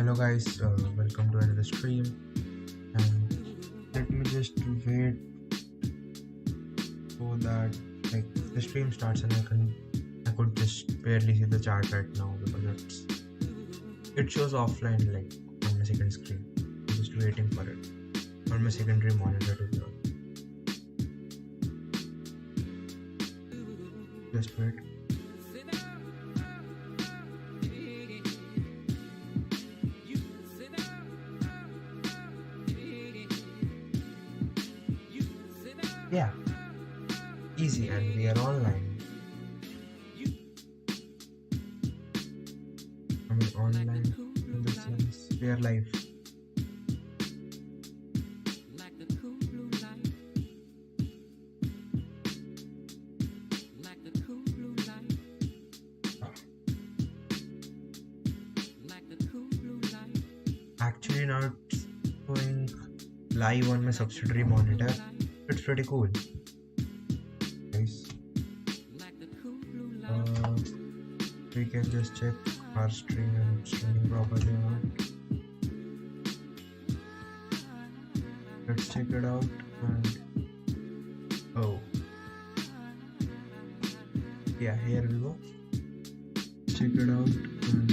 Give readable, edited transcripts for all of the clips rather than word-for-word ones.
Hello guys, welcome to another stream. And let me just wait so that the stream starts and I could just barely see the chat right now because it shows offline on my second screen. I'm just waiting for it on my secondary monitor to be on. Just wait. Yeah, easy, and we are online. I mean online in the sense we are live. Actually not going live on my subsidiary monitor. It's pretty cool. Guys, we can just check our stream and streaming properly or not. Let's check it out and yeah, here we go. Check it out and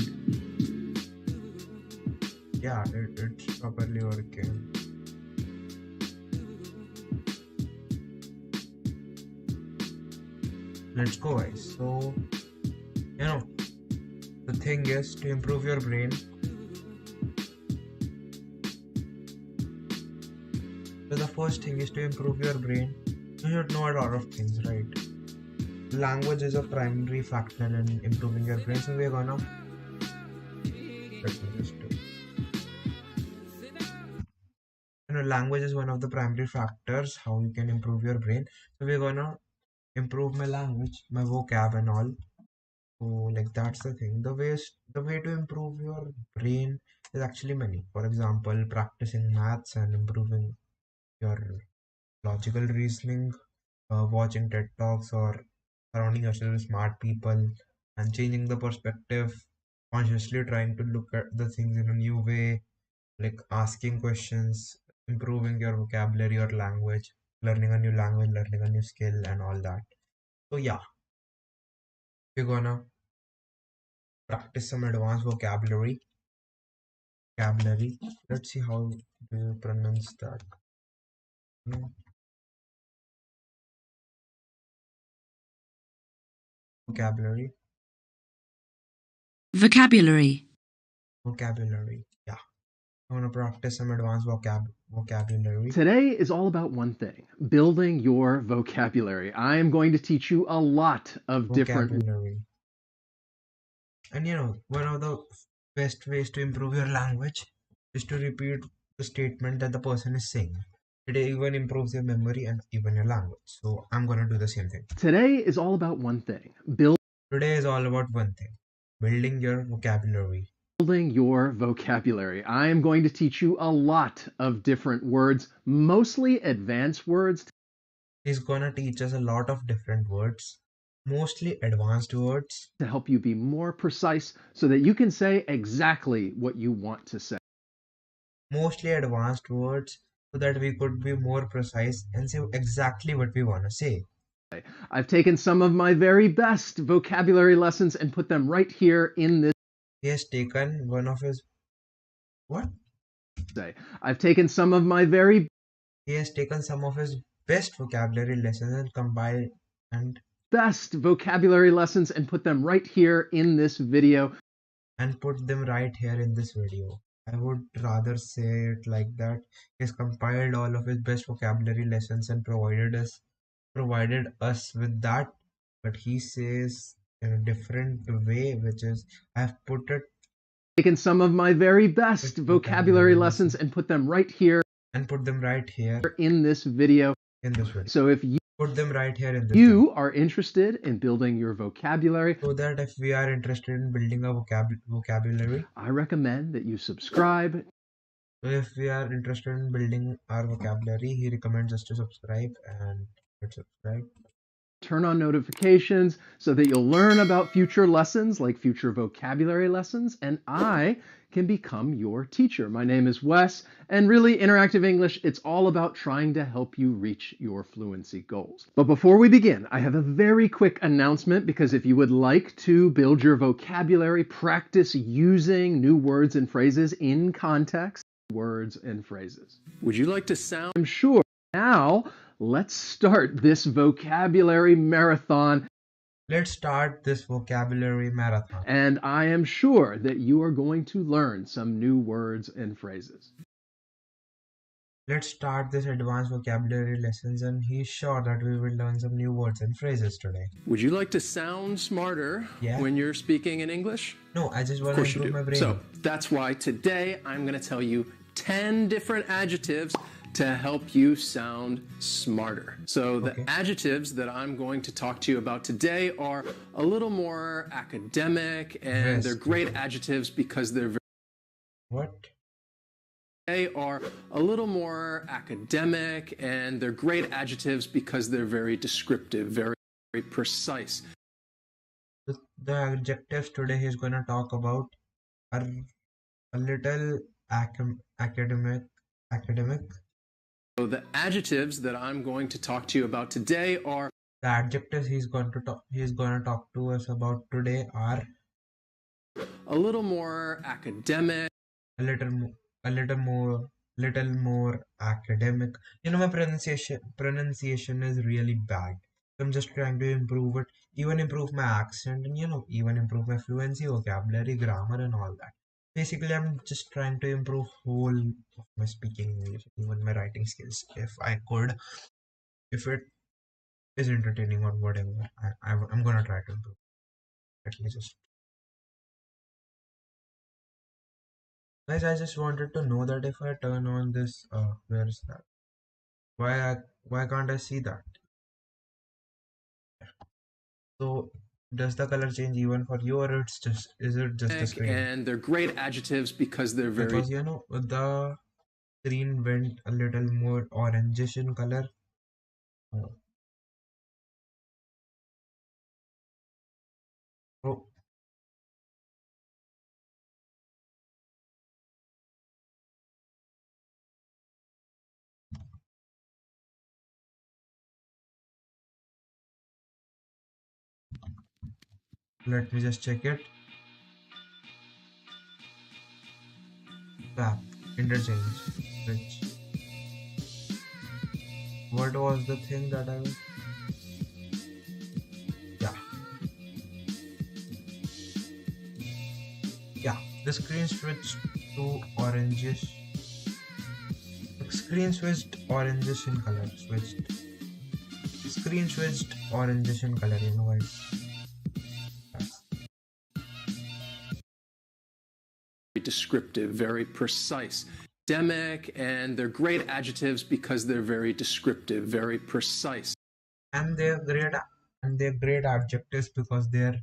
yeah, it's properly working. Let's go guys. So the thing is to improve your brain. So the first thing is to improve your brain. You should know a lot of things, right? Language is a primary factor in improving your brain. So we're gonna language is one of the primary factors how you can improve your brain. So we're gonna improve my language, my vocab and all. So that's the thing. The way to improve your brain is actually many. For example, practicing maths and improving your logical reasoning, watching TED Talks or surrounding yourself with smart people and changing the perspective, consciously trying to look at the things in a new way, like asking questions, improving your vocabulary or language, learning a new language, learning a new skill and all that. So yeah, we're gonna practice some advanced vocabulary. Let's see how do you pronounce that. Vocabulary. Vocabulary. Yeah. I want to practice some advanced vocabulary. Today is all about one thing, building your vocabulary. I am going to teach you a lot of different vocabulary. And one of the best ways to improve your language is to repeat the statement that the person is saying. It even improves your memory and even your language. So I'm gonna do the same thing. Today is all about one thing, Today is all about one thing, building your vocabulary. Building your vocabulary. I am going to teach you a lot of different words, mostly advanced words. He's gonna teach us a lot of different words, mostly advanced words, to help you be more precise so that you can say exactly what you want to say. Mostly advanced words so that we could be more precise and say exactly what we want to say. I've taken some of my very best vocabulary lessons and put them right here in this. He has taken one of his I've taken some of my very He has taken some of his best vocabulary lessons and compiled and best vocabulary lessons and put them right here in this video. And put them right here in this video. I would rather say it like that. He's compiled all of his best vocabulary lessons and provided us with that. But he says in a different way, which is I've taken some of my very best vocabulary lessons and put them right here in this video. So if you put them right here in this you are interested in building your vocabulary, so that if we are interested in building a vocabulary, I recommend that you subscribe. So if we are interested in building our vocabulary, he recommends us to subscribe and hit subscribe. turn on notifications so that you'll learn about future lessons, like future vocabulary lessons, and I can become your teacher. My name is Wes, and really, Interactive English, it's all about trying to help you reach your fluency goals. But before we begin, I have a very quick announcement because if you would like to build your vocabulary, practice using new words and phrases in context, words and phrases. Would you like to sound? I'm sure. Now, let's start this vocabulary marathon. Let's start this vocabulary marathon. And I am sure that you are going to learn some new words and phrases. Let's start this advanced vocabulary lessons, and he's sure that we will learn some new words and phrases today. Would you like to sound smarter when you're speaking in English? No, I just want to improve my brain. So that's why today I'm going to tell you 10 different adjectives to help you sound smarter. So the adjectives that I'm going to talk to you about today are a little more academic, and they're great adjectives because they're They are a little more academic, and they're great adjectives because they're very descriptive, very precise. The adjectives today he's going to talk about are a little academic. So the adjectives that I'm going to talk to you about today are the adjectives he's going to talk to us about today are a little more academic, a little more academic. You know, my pronunciation is really bad. So I'm just trying to improve it, even improve my accent, and even improve my fluency, vocabulary, grammar, and all that. Basically, I'm just trying to improve whole of my speaking English, even my writing skills. If I could, if it is entertaining or whatever, I'm gonna try to improve. Let me just. Guys, I just wanted to know that if I turn on this, where is that? Why can't I see that? So does the color change even for you, or is it just the screen? And they're great adjectives because they're very because the screen went a little more orangish in color. Oh, let me just check it. Swap, interchange, switch. What was the thing that I was? Yeah, the screen switched to orangish. The screen switched orangish in color. Screen switched orangish in color. You know why? Descriptive, very precise. Academic, and they're great adjectives because they're very descriptive, very precise. And they're great adjectives because they're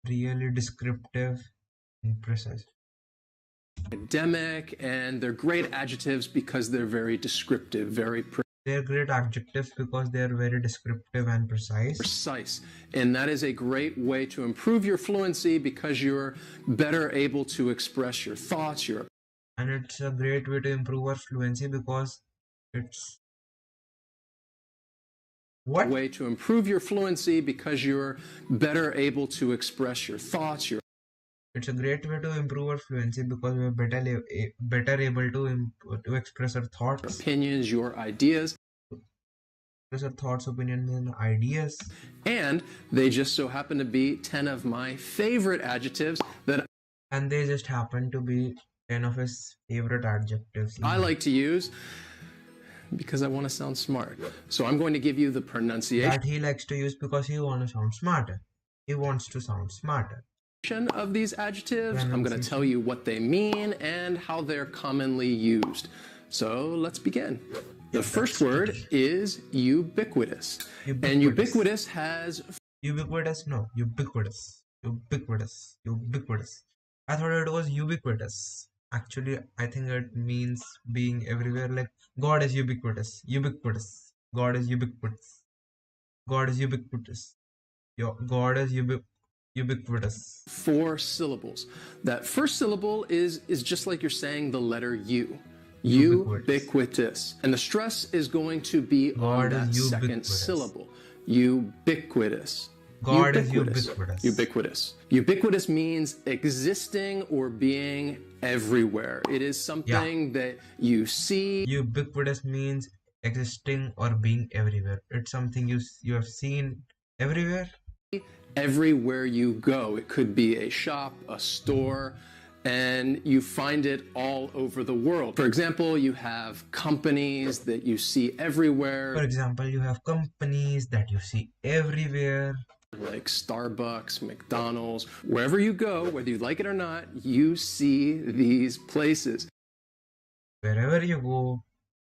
really descriptive and precise. Academic, and they're great adjectives because they're very descriptive, very they're great adjectives because they're very descriptive and precise. And that is a great way to improve your fluency because you're better able to express your thoughts, and it's a great way to improve our fluency because it's way to improve your fluency because you're better able to express your thoughts, it's a great way to improve our fluency because we're better able to express our thoughts, opinions, your ideas. Express our thoughts, opinions, and ideas. And they just so happen to be 10 of my favorite adjectives and they just happen to be 10 of his favorite adjectives I like to use because I want to sound smart. So I'm going to give you the pronunciation that he likes to use because he wants to sound smarter. He wants to sound smarter. Of these adjectives. I'm going to tell you what they mean and how they're commonly used. So let's begin. The first word is ubiquitous. And ubiquitous has ubiquitous. I thought it was ubiquitous. Actually, I think it means being everywhere. Like God is ubiquitous. God is ubiquitous. God is ubiquitous. Your God is ubiquitous. 4 syllables. That first syllable is just like you're saying the letter U. Ubiquitous. Ubiquitous. And the stress is going to be on God is that second ubiquitous. syllable. Ubiquitous. God is Ubiquitous. ubiquitous. Ubiquitous. Ubiquitous means existing or being everywhere. It is Yeah. something that you see. Ubiquitous means existing or being everywhere. It's something you have seen everywhere. Everywhere you go. It could be a shop, a store, and you find it all over the world. For example, you have companies that you see everywhere, For example, you have companies that you see everywhere. like Starbucks, McDonald's. Wherever you go, whether you like it or not, you see these places. Wherever you go,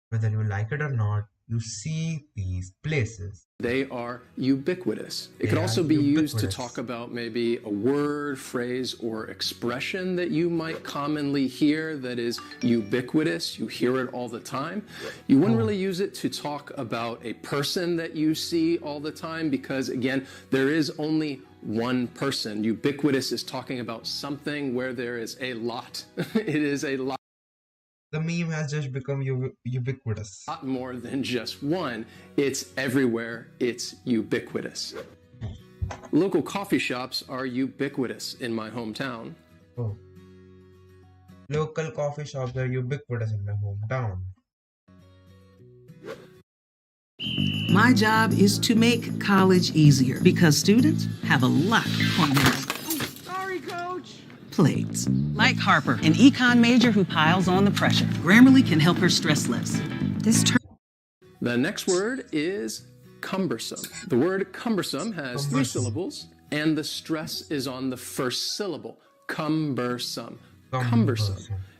whether you like it or not, you see these places. They are ubiquitous. It They could are also be used to talk ubiquitous. about maybe a word, phrase, or expression that you might commonly hear that is ubiquitous. You hear it all the time. You wouldn't really use it to talk about a person that you see all the time because, again, there is only one person. Ubiquitous is talking about something where there is a lot. It is a lot. The meme has just become ubiquitous. Lot more than just one. It's everywhere. It's ubiquitous. Local coffee shops are ubiquitous in my hometown. Oh. Local coffee shops are ubiquitous in my hometown. My job is to make college easier because students have a lot on their plates. Like Harper, an econ major who piles on the pressure. Grammarly can help her stress less. This term. The next word is cumbersome. The word cumbersome has 3 Cumbersome. syllables, and the stress is on the first syllable. Cumbersome. Cumbersome.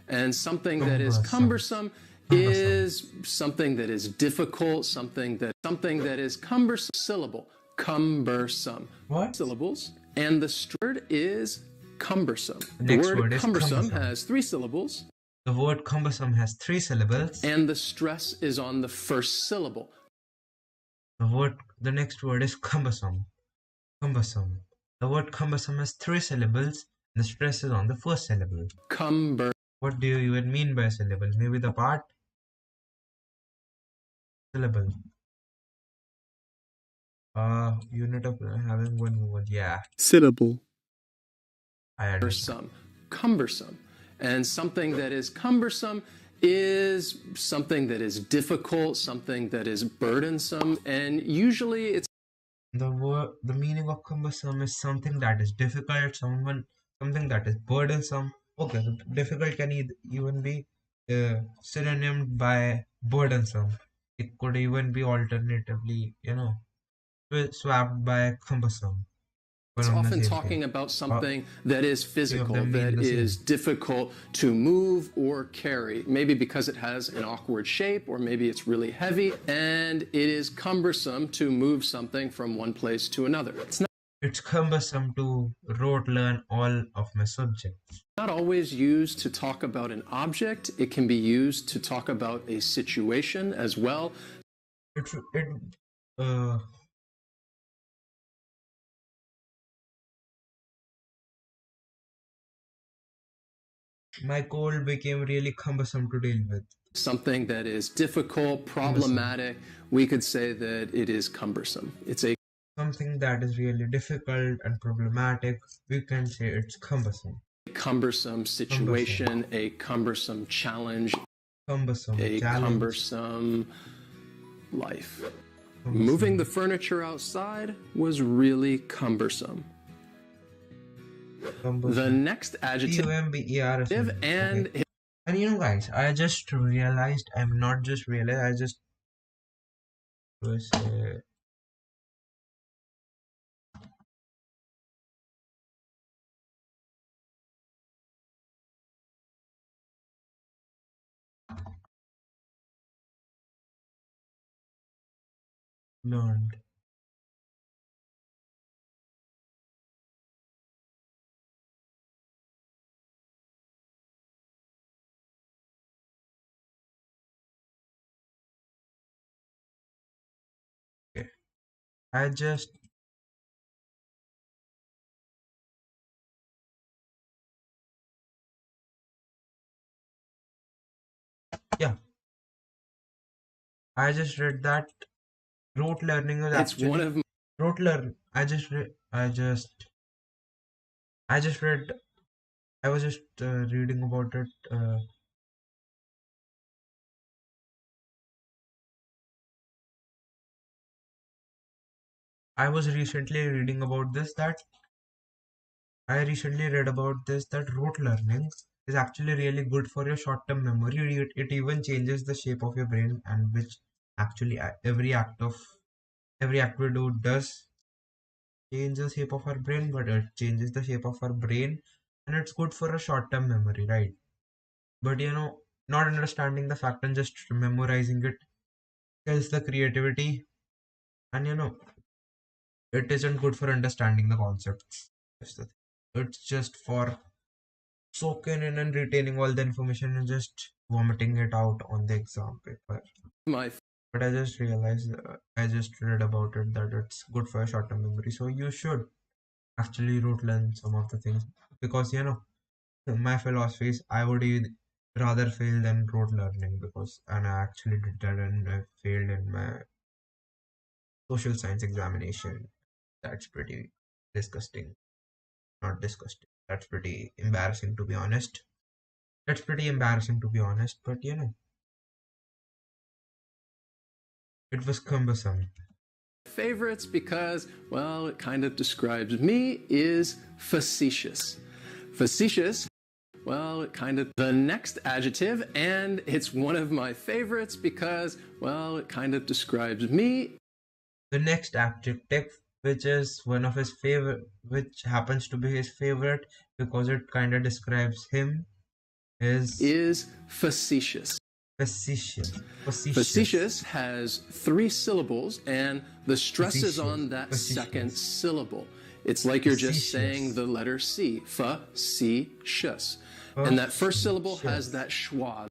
And something that is cumbersome is something that is difficult, something that is cumbersome. Syllable. Cumbersome. What? Syllables. And the word is cumbersome. The next word word is cumbersome cumbersome. has 3 syllables, The word cumbersome has 3 syllables. and the stress is on the first syllable. The next word is cumbersome. Cumbersome. The word cumbersome has 3 syllables. The stress is on the first syllable. What do you even mean by syllable? Maybe the part? Syllable. Unit of having one word. Yeah, Syllable. I understand. Cumbersome. And something that is cumbersome is something that is difficult, something that is burdensome, and usually it's The meaning of cumbersome is something that is difficult, something that is burdensome. Okay, so difficult can even be synonymed by burdensome. It could even be alternatively, swapped by cumbersome. One on the often same talking thing. about something that is physical, them mean that the is same. difficult to move or carry. Maybe because it has an awkward shape, or maybe it's really heavy, and it is cumbersome to move something from one place to another. It's cumbersome to rote learn all of my subjects. Not always used to talk about an object. It can be used to talk about a situation as well. It uh My cold became really cumbersome to deal with. Something that is difficult, problematic, we could say that it is cumbersome. It's a Something that is really difficult and problematic, we can say it's cumbersome. cumbersome situation, a cumbersome challenge, Cumbersome a challenge. cumbersome life. Cumbersome. Moving the furniture outside was really cumbersome. The next adjective Cumbersome. and Okay. And guys, I just realized, I'm not just realized, I just was learned. Okay. I just yeah, I just read that rote learning is It's one actually of rote learn. I just read. I was just reading about it. I was recently reading about this that I recently read about this that rote learning is actually really good for your short-term memory. It even changes the shape of your brain, and which actually every act we do does change the shape of our brain, but it changes the shape of our brain, and it's good for a short-term memory, right? But not understanding the fact and just memorizing it kills the creativity, and it isn't good for understanding the concepts. That's the thing. It's just for soaking in and retaining all the information and just vomiting it out on the exam paper. my But I just realized, I just read about it that it's good for short-term memory. So you should actually rote learn some of the things because my philosophy is I would rather fail than rote learning because and I actually did that and I failed in my social science examination. That's pretty disgusting. Not disgusting. That's pretty embarrassing to be honest. That's pretty embarrassing to be honest, but it was cumbersome. favorites because, well, it kind of describes me, is facetious. Facetious, well, it kind of the next adjective, and it's one of my favorites because, well, it kind of describes me, The next adjective, which is one of his favorite, which happens to be his favorite because it kind of describes him, is is facetious. facetious. Facetious. Facetious has three syllables, and the stress is Facetious. on that second Facetious. syllable. It's like you're just saying Facetious. the letter C, facetious. And that first syllable has Facetious. that schwa,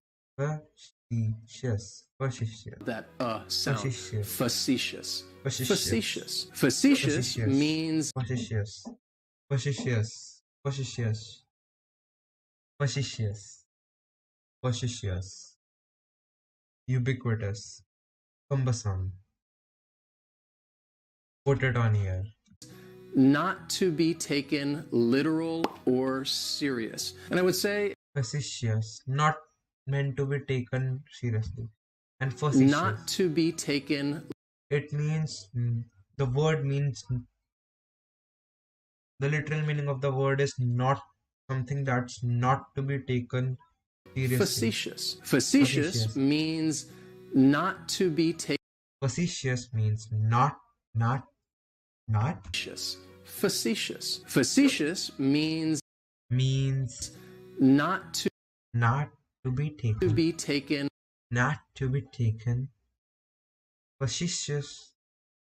Facetious. Facetious. that sound. Facetious. Facetious. Facetious. Facetious. Facetious Facetious. means Facetious. Facetious. Facetious. Facetious. Facetious. Ubiquitous. Cumbersome. Put it on here. not to be taken literal or serious. And I would say Facetious. Not meant to be taken seriously. And not facetious. to be taken It means the word means the literal meaning of the word is not something that's not to be taken seriously. facetious. Facetious Facetious. means not to be taken. Facetious means not Facetious. Facetious means not to not to be taken. be taken Not to be taken. Facetious.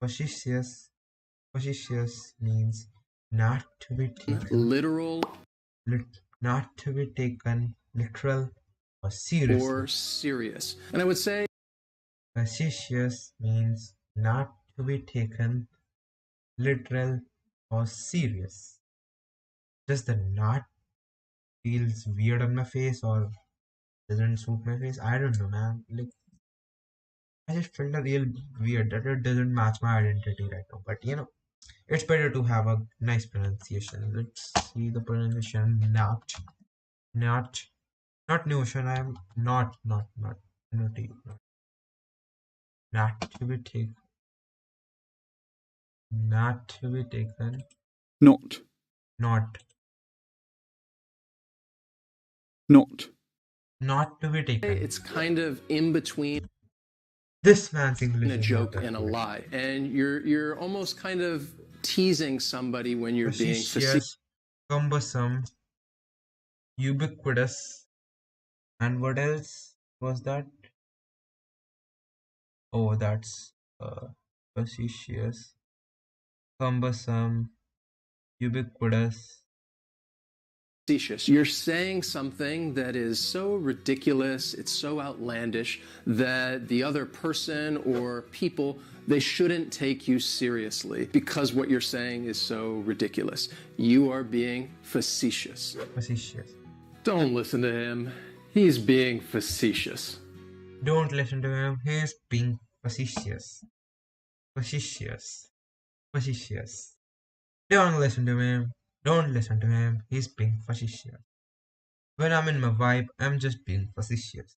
Facetious. Facetious means not to be taken. literal Not to be taken literal or or seriously. serious. And I would say Facetious means not to be taken literal or serious. Does the not feels weird on my face or doesn't suit my face? I don't know, man. Like I just felt a real weird that it doesn't match my identity right now. But it's better to have a nice pronunciation. Let's see the pronunciation. Not, not notion. I'm not, not to be taken, not to be taken, not, not, not, not to be taken. it's kind of in between This man's English a is not joke that and a good. lie. And you're almost kind of teasing somebody when you're being facetious. Facetious, cumbersome, ubiquitous, and what else was that? Oh, that's facetious, cumbersome, ubiquitous, facetious. You're saying something that is so ridiculous, it's so outlandish that the other person or people, they shouldn't take you seriously because what you're saying is so ridiculous. You are being facetious. Facetious. Don't listen to him. He's being facetious. Don't listen to him. He is being facetious. Facetious. Facetious. Don't listen to him. Don't listen to him. He's being facetious. When I'm in my vibe, I'm just being facetious.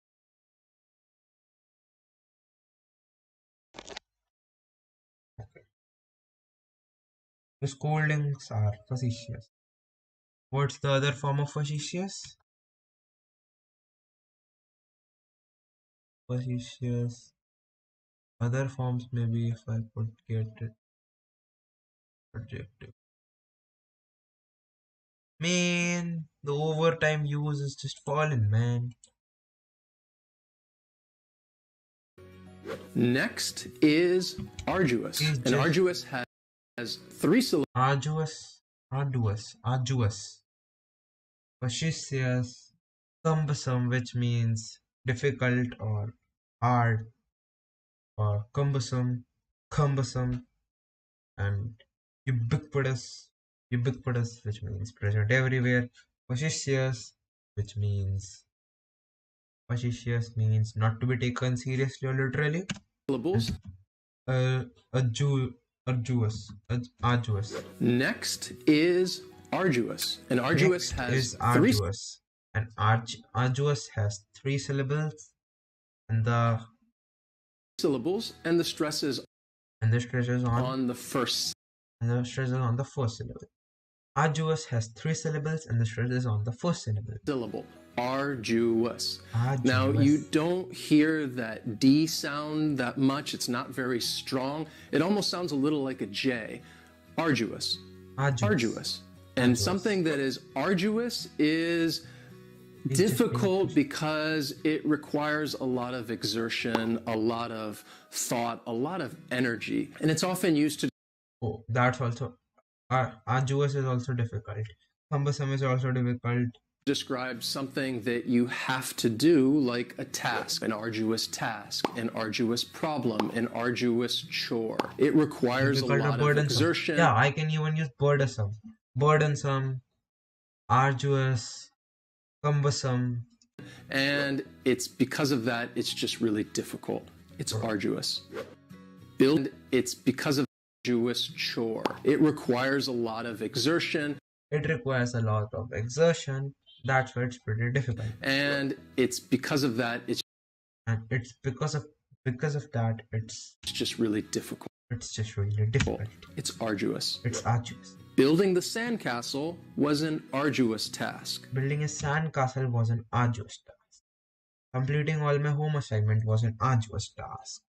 Okay. The scoldings are facetious. What's the other form of facetious? Facetious. Other forms maybe if I could get it. Adjective. Man, the overtime use is just falling, man. Next is arduous. He's And just arduous has 3 syllables. arduous. Facetious, cumbersome, which means difficult or hard, or cumbersome, and ubiquitous, which means present everywhere. Facetious, which means not to be taken seriously or literally. syllables. Uh, arduous. Next is arduous. And arduous Next has is 3 arduous, and arduous has 3 syllables, and the syllables, and the stress is stress is on the first on the first syllable. Arduous has 3 syllables, and the stress is on the first syllable. syllable. Arduous. Arduous. Now, you don't hear that D sound that much. It's not very strong. It almost sounds a little like a J. Arduous. Arduous. And Arduous. something that is arduous is difficult because it requires a lot of exertion, a lot of thought, a lot of energy. And it's often used to Oh, that's also arduous is also difficult. Cumbersome is also difficult. describe something that you have to do, like a task, an arduous task, an arduous problem, an arduous chore. It requires Difficult a or lot of burdensome. exertion. Yeah, I can even use burdensome, arduous, cumbersome. And it's because of that, it's just really difficult. It's arduous. It's because of arduous chore. It requires a lot of exertion. It requires a lot of exertion. That's why it's pretty difficult. And it's because of that, it's because of that, it's just really difficult. It's arduous. It's arduous. Building the sandcastle was an arduous task. Building a sandcastle was an arduous task. Completing all my home assignment was an arduous task.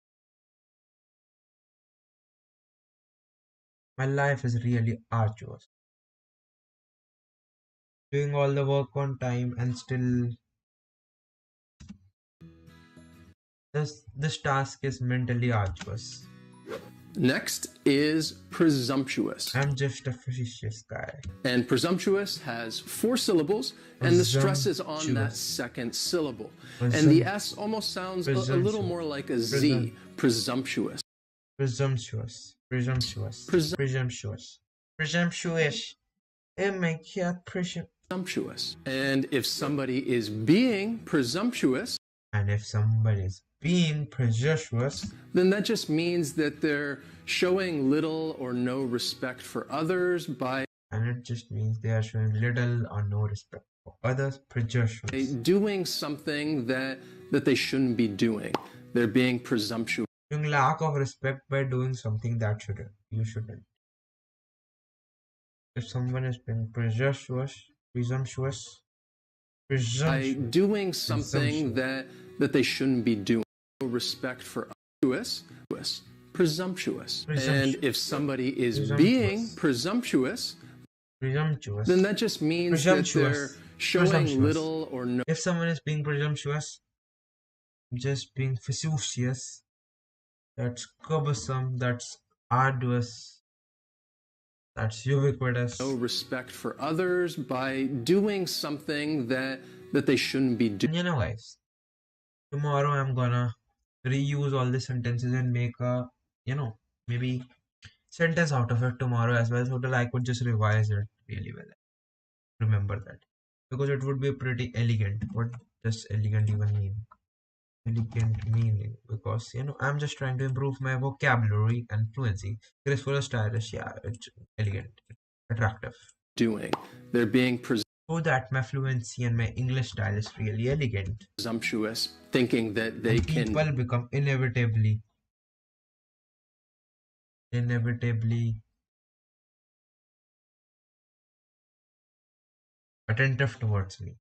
My life is really arduous. Doing all the work on time and still this task is mentally arduous. Next is presumptuous. I'm just a facetious guy. And presumptuous has 4 syllables, and the stress is on that second syllable. And the S almost sounds a little more like a Z. Presumptuous. Presumptuous. Oh my God, presumptuous. And if somebody is being presumptuous, then that just means that they're showing little or no respect for others by doing something that they shouldn't be doing. They're being presumptuous. Showing lack of respect by doing something that you shouldn't. If someone is being presumptuous, by doing something that they shouldn't be doing. No respect for others. Presumptuous. And if somebody is being presumptuous, then that just means that they're showing little or no. If someone is being presumptuous, just being facetious, that's cumbersome, that's arduous, That's ubiquitous. respect for others by doing something that they shouldn't be doing. And you know, guys, tomorrow I'm gonna reuse all the sentences and make a, you know, maybe sentence out of it tomorrow as well, so that I could just revise it really well. Remember that. Because it would be pretty elegant. What does elegant even mean? Elegant meaning. Because, I'm just trying to improve my vocabulary and fluency. Graceful or stylish, yeah, it's elegant, attractive. Doing. They're being So that my fluency and my English style is really elegant. presumptuous, thinking that they And can people become inevitably attentive towards me.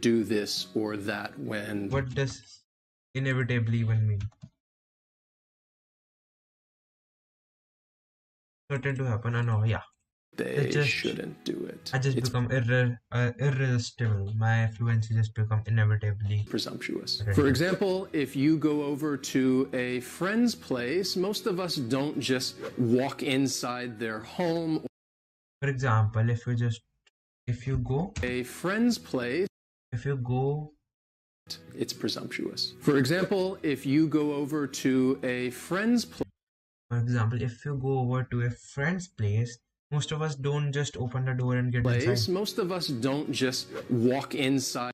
do this or that when What does inevitably even mean? Certain to happen, and oh yeah. they Just shouldn't do it. I just It's become irresistible. My fluency just become inevitably presumptuous. attentive. For example, if you go over to a friend's place, most of us don't just walk inside their home. For example, if you go, A friend's place, if you go, it's presumptuous. For example, if you go over to a friend's for example, if you go over to a friend's place, most of us don't just open the door and get place, inside. most of us don't just walk inside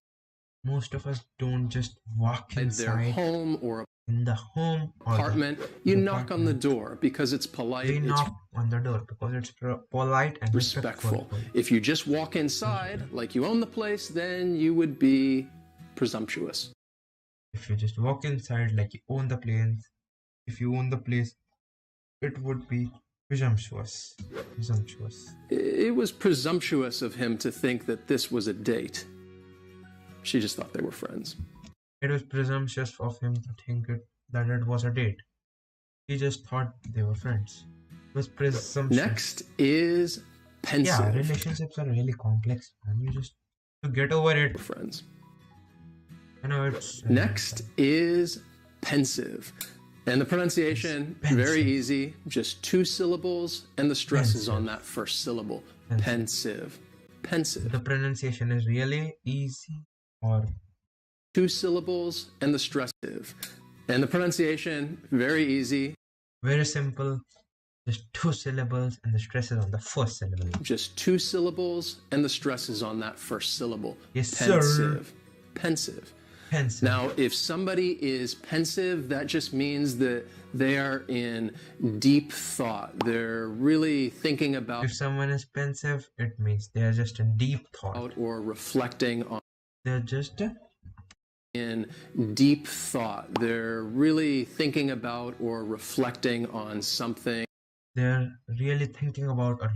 Most of us don't just walk their inside home or in the home or apartment. You knock on the door because it's polite. we It's knock on the door because it's polite and respectful. If you just walk inside like you own the place, then you would be presumptuous. If you just walk inside like you own the place, if you own the place, it would be presumptuous. Presumptuous. It was presumptuous of him to think that this was a date. She just thought they were friends. It was presumptuous of him to think that it was a date. He just thought they were friends. It was presumptuous. Next is pensive. Yeah, relationships are really complex, and you just to get over it. Friends. It's Next is pensive. And the pronunciation, very easy, just 2 syllables, and the stress is on that first syllable. Pensive. Pensive. The pronunciation is really easy, or 2 syllables, and the stress. And the pronunciation, very easy. Very simple. Just 2 syllables, and the stress is on the first syllable. Just 2 syllables, and the stress is on that first syllable. Yes, pensive. sir. Pensive. Pensive. Now, if somebody is pensive, that just means that they are in deep thought. They're really thinking about. If someone is pensive, it means they are just in deep thought. Or reflecting on. They're just in deep thought. They're really thinking about or reflecting on something. They're really thinking about or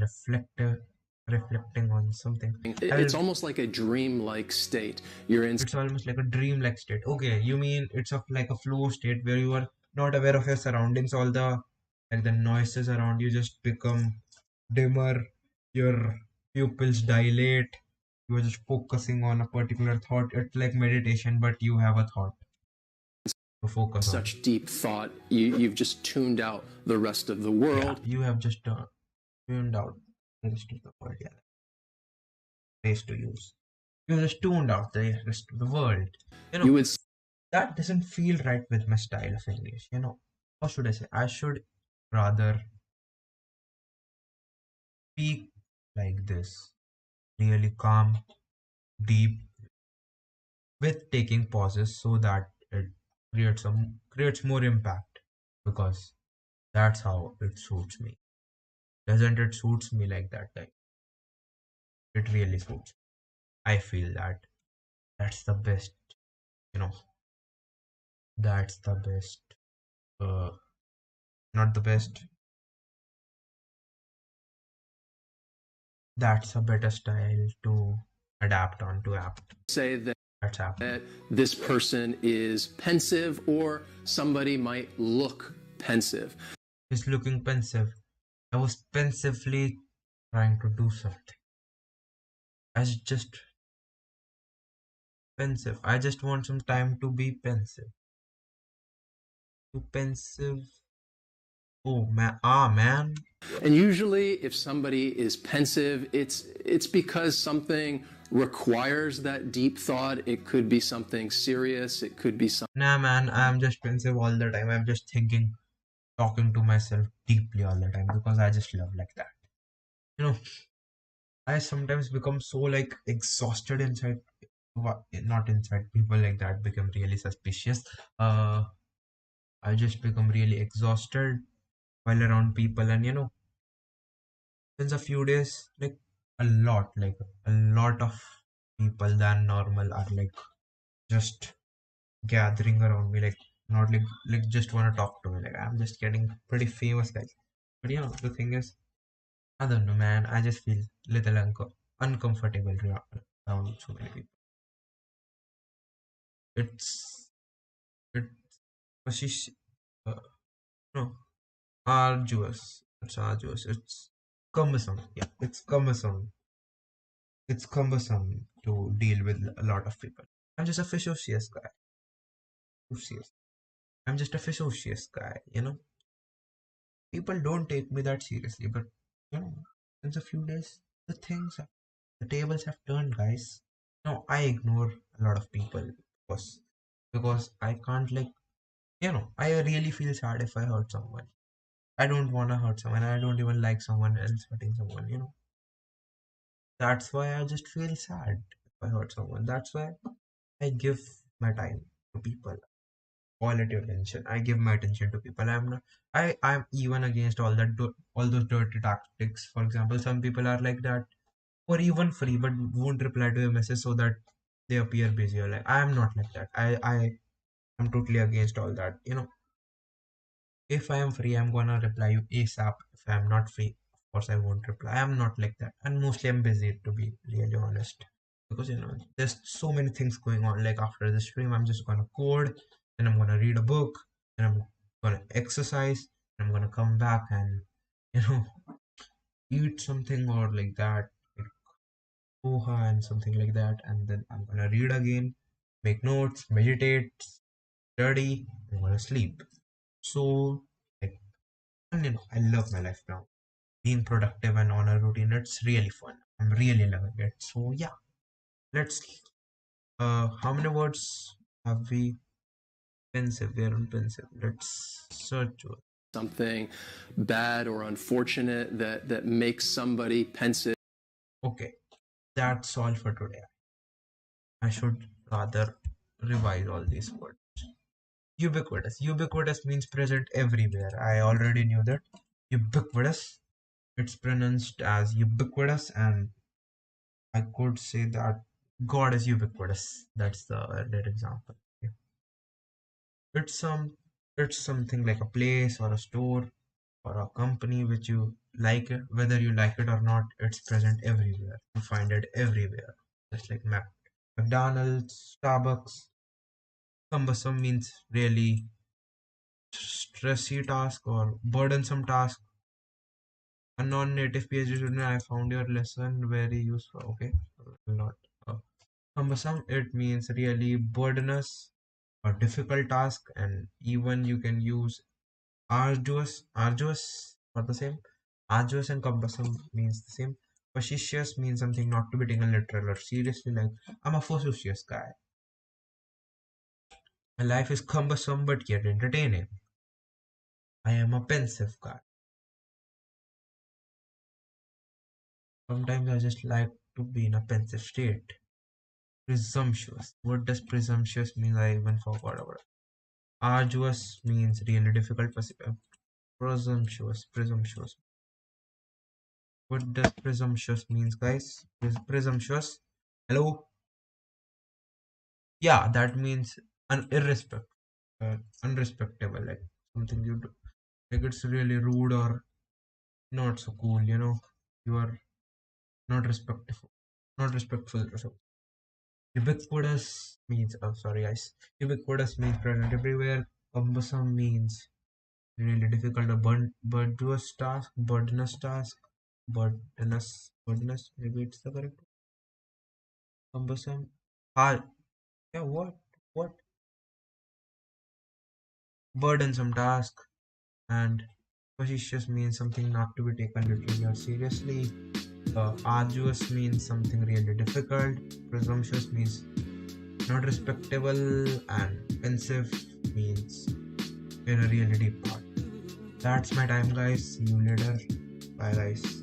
reflecting on something. It's almost like a dream-like state. It's almost like a dream-like state. Okay, you mean it's like a flow state where you are not aware of your surroundings. All the noises around you just become dimmer. Your pupils dilate. You are just focusing on a particular thought. It's like meditation, but you have a thought to focus on. Such deep thought, you've just tuned out the rest of the world. Yeah, you have just tuned out the rest of the world. Yeah, ways to use. You just tuned out the rest of the world. You would. That doesn't feel right with my style of English. How should I say? I should rather speak like this, really calm, deep, with taking pauses so that it creates more impact, because that's how it suits me. Doesn't it suits me like that? Like it really suits. I feel that that's the best. That's the best. Not the best. That's a better style to adapt onto app. Say that That's app. this person is pensive, or somebody might look pensive. He's looking pensive. I was pensively trying to do something. I was just pensive. I just want some time to be pensive. Too pensive. Oh man, ah man. And usually, if somebody is pensive, it's because something requires that deep thought. It could be something serious. It could be something. Nah man, I'm just pensive all the time. I'm just thinking, talking to myself deeply all the time because I just love like that. You know, I sometimes become so like exhausted inside. Not inside. People like that become really suspicious. I just become really exhausted while around people, and since a few days, like a lot of people than normal are like just gathering around me, like not like just want to talk to me. Like I'm just getting pretty famous, guys. But the thing is, I don't know, man. I just feel little uncomfortable around so many people. It's it's uh, no arduous. It's arduous. It's cumbersome. Yeah, it's cumbersome. It's cumbersome to deal with a lot of people. I'm just a facetious guy. Facetious. I'm just a facetious guy. People don't take me that seriously, but in a few days, the tables have turned, guys. No, I ignore a lot of people because I can't I really feel sad if I hurt someone. I don't want to hurt someone. I don't even like someone else hurting someone. That's why I just feel sad if I hurt someone. That's why I give my time to people. Quality attention. I give my attention to people. I'm not. I'm even against all those dirty tactics. For example, some people are like that, or even free, but won't reply to a message so that they appear busy. Or like I am not like that. I am totally against all that. If I am free, I'm gonna reply you ASAP. If I'm not free, of course I won't reply. I'm not like that, and mostly I'm busy to be really honest, because there's so many things going on. Like after the stream, I'm just gonna code, then I'm gonna read a book, then I'm gonna exercise, and I'm gonna come back and you know eat something or like that, like poha and something like that, and then I'm gonna read again, make notes, meditate, study, I'm gonna sleep. So like, and I love my life now. Being productive and on a routine, it's really fun. I'm really loving it. So yeah, let's how many words have we? Pensive, we are on pensive. Let's search. Something bad or unfortunate that makes somebody pensive. Okay, that's all for today. I should rather revise all these words. Ubiquitous. Ubiquitous means present everywhere. I already knew that. Ubiquitous. It's pronounced as ubiquitous, and I could say that God is ubiquitous. That's the earlier example. Okay. It's some it's something like a place or a store or a company which you like it, whether you like it or not, it's present everywhere. You find it everywhere. Just like McDonald's, Starbucks. Cumbersome means really stressy task or burdensome task. A non-native PhD student, I found your lesson very useful. Okay, not cumbersome. It means really burdenous or difficult task, and even you can use arduous are the same. Arduous and cumbersome means the same. Facetious means something not to be taken literal or seriously. Like I'm a facetious guy. My life is cumbersome but yet entertaining. I am a pensive guy. Sometimes I just like to be in a pensive state. Presumptuous. What does presumptuous mean? I even forgot about it. Arduous means really difficult. Presumptuous. What does presumptuous means, guys? Presumptuous. Hello. Yeah, that means unrespectable, like something you do, like it's really rude or not so cool. You are not respectful, not respectful or something. Ubiquitous means, oh sorry guys, ubiquitous means present everywhere. Cumbersome means really difficult, a burdenous, maybe it's the correct word. Cumbersome, hard, yeah, what burdensome task, and Superstitious means something not to be taken literally or seriously. Arduous means something really difficult. Presumptuous means not respectable. And pensive means in a really deep part. That's my time, guys. See you later. Bye, guys.